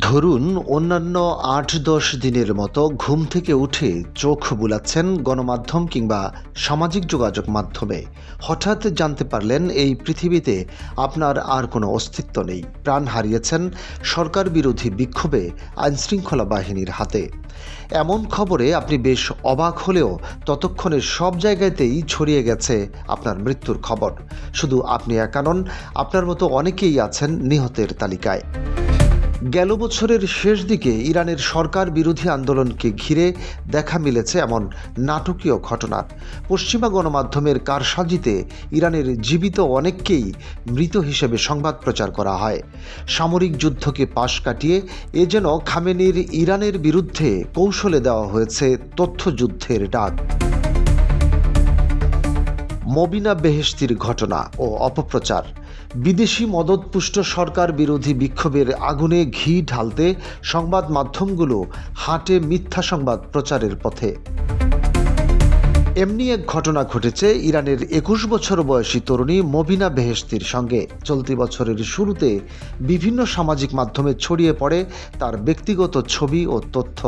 ধরুন অন্যান্য ৮-১০ দিনের মতো ঘুম থেকে উঠে চোখ বুলাচ্ছেন গণমাধ্যম কিংবা সামাজিক যোগাযোগ মাধ্যমে। হঠাৎ জানতে পারলেন এই পৃথিবীতে আপনার আর কোনো অস্তিত্ব নেই। প্রাণ হারিয়েছেন সরকার বিরোধী বিক্ষোভে আইনশৃঙ্খলা বাহিনীর হাতে। এমন খবরে আপনি বেশ অবাক হলেও ততক্ষণে সব জায়গাতেই ছড়িয়ে গেছে আপনার মৃত্যুর খবর। শুধু আপনি একা নন, আপনার মতো অনেকেই আছেন নিহতের তালিকায়। গেল বছরের শেষ দিকে ইরানের সরকার বিরোধী আন্দোলনকে ঘিরে দেখা মিলেছে এমন নাটকীয় ঘটনার। পশ্চিমা গণমাধ্যমের কারসাজিতে ইরানের জীবিত অনেককেই মৃত হিসেবে সংবাদ প্রচার করা হয়। সামরিক যুদ্ধকে পাশ কাটিয়ে এ যেন খামেনির ইরানের বিরুদ্ধে কৌশলে দেওয়া হয়েছে তথ্যযুদ্ধের ডাক। মবিনা বেহেশতির ঘটনা ও অপপ্রচার। বিদেশি মদতপুষ্ট সরকার বিরোধী বিক্ষোভের আগুনে ঘি ঢালতে সংবাদ মাধ্যমগুলো হাঁটে মিথ্যা সংবাদ প্রচারের পথে। এমনি এক ঘটনা ঘটেছে ইরানের ২১ বছর বয়সী তরুণী মবিনা বেহেশতির সঙ্গে। চলতি বছরের শুরুতে বিভিন্ন সামাজিক মাধ্যমে ছড়িয়ে পড়ে তার ব্যক্তিগত ছবি ও তথ্য।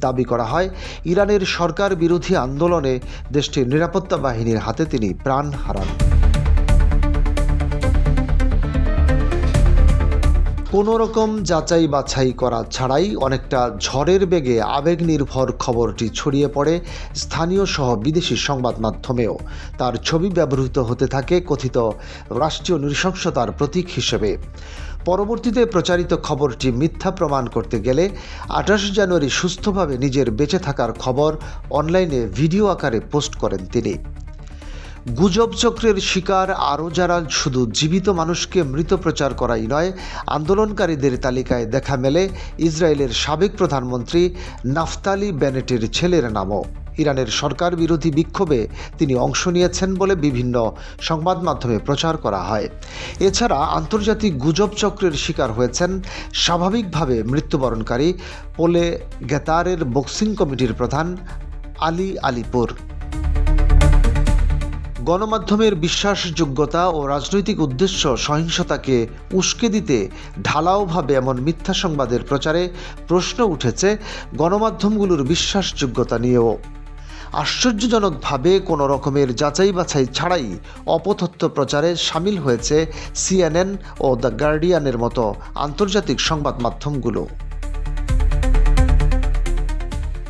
দাবি করা হয় ইরানের সরকার বিরোধী আন্দোলনে দেশটির নিরাপত্তা বাহিনীর হাতে তিনি প্রাণ হারান। কোনো রকম যাচাই বাছাই করা ছাড়াই অনেকটা ঝড়ের বেগে আবেগ নির্ভর খবরটি ছড়িয়ে পড়ে স্থানীয় সহ বিদেশি সংবাদ মাধ্যমেও। তার ছবি ব্যবহৃত হতে থাকে কথিত রাষ্ট্রীয় নৃশংসতার প্রতীক হিসেবে। পরবর্তীতে প্রচারিত খবরটি মিথ্যা প্রমাণ করতে গেলে ২৮ জানুয়ারি সুস্থভাবে নিজের বেঁচে থাকার খবর অনলাইনে ভিডিও আকারে পোস্ট করেন তিনি। গুজব চক্রের শিকার আরও যারা শুধু জীবিত মানুষকে মৃত প্রচার করাই নয়, আন্দোলনকারীদের তালিকায় দেখা মেলে ইসরায়েলের সাবেক প্রধানমন্ত্রী নাফতালি বেনেটের ছেলের নামও। ইরানের সরকার বিরোধী বিক্ষোভে তিনি অংশ নিয়েছেন বলে বিভিন্ন সংবাদ মাধ্যমে প্রচার করা হয়। এছাড়া আন্তর্জাতিক গুজব চক্রের শিকার হয়েছেন স্বাভাবিকভাবে মৃত্যুবরণকারী পোলে গেতারের বক্সিং কমিটির প্রধান আলী আলিপুর। গণমাধ্যমের বিশ্বাসযোগ্যতা ও রাজনৈতিক উদ্দেশ্য সহিংসতাকে উস্কে দিতে ঢালাওভাবে এমন মিথ্যা সংবাদের প্রচারে প্রশ্ন উঠেছে গণমাধ্যমগুলোর বিশ্বাসযোগ্যতা নিয়েও। আশ্চর্যজনকভাবে কোনো রকমের যাচাই বাছাই ছাড়াই অপতথ্য প্রচারে সামিল হয়েছে CNN ও দ্য গার্ডিয়ানের মতো আন্তর্জাতিক সংবাদ মাধ্যমগুলো।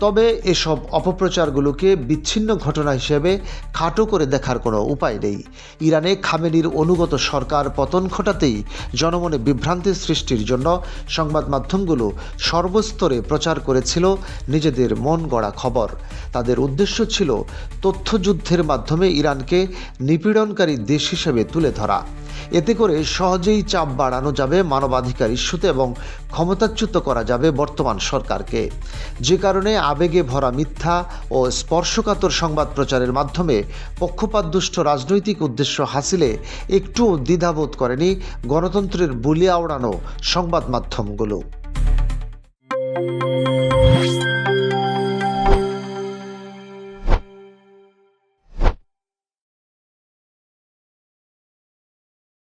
তবে এসব অপপ্রচারগুলোকে বিচ্ছিন্ন ঘটনা হিসেবে খাটো করে দেখার কোনো উপায় নেই। ইরানে খামেনির অনুগত সরকার পতন ঘটাতেই জনমনে বিভ্রান্তি সৃষ্টির জন্য সংবাদ মাধ্যমগুলো সর্বস্তরে প্রচার করেছিল নিজেদের মন গড়া খবর। তাদের উদ্দেশ্য ছিল তথ্যযুদ্ধের মাধ্যমে ইরানকে নিপীড়নকারী দেশ হিসেবে তুলে ধরা। এতে করে সহজেই চাপ বাড়ানো যাবে মানবাধিকার ইস্যুতে এবং ক্ষমতাচ্যুত করা যাবে বর্তমান সরকারকে। যে কারণে আবেগে ভরা মিথ্যা ও স্পর্শকাতর সংবাদ প্রচারের মাধ্যমে পক্ষপাতদুষ্ট রাজনৈতিক উদ্দেশ্য হাসিলে একটুও দ্বিধাবোধ করেনি গণতন্ত্রের বুলি আওড়ানো সংবাদ মাধ্যমগুলো।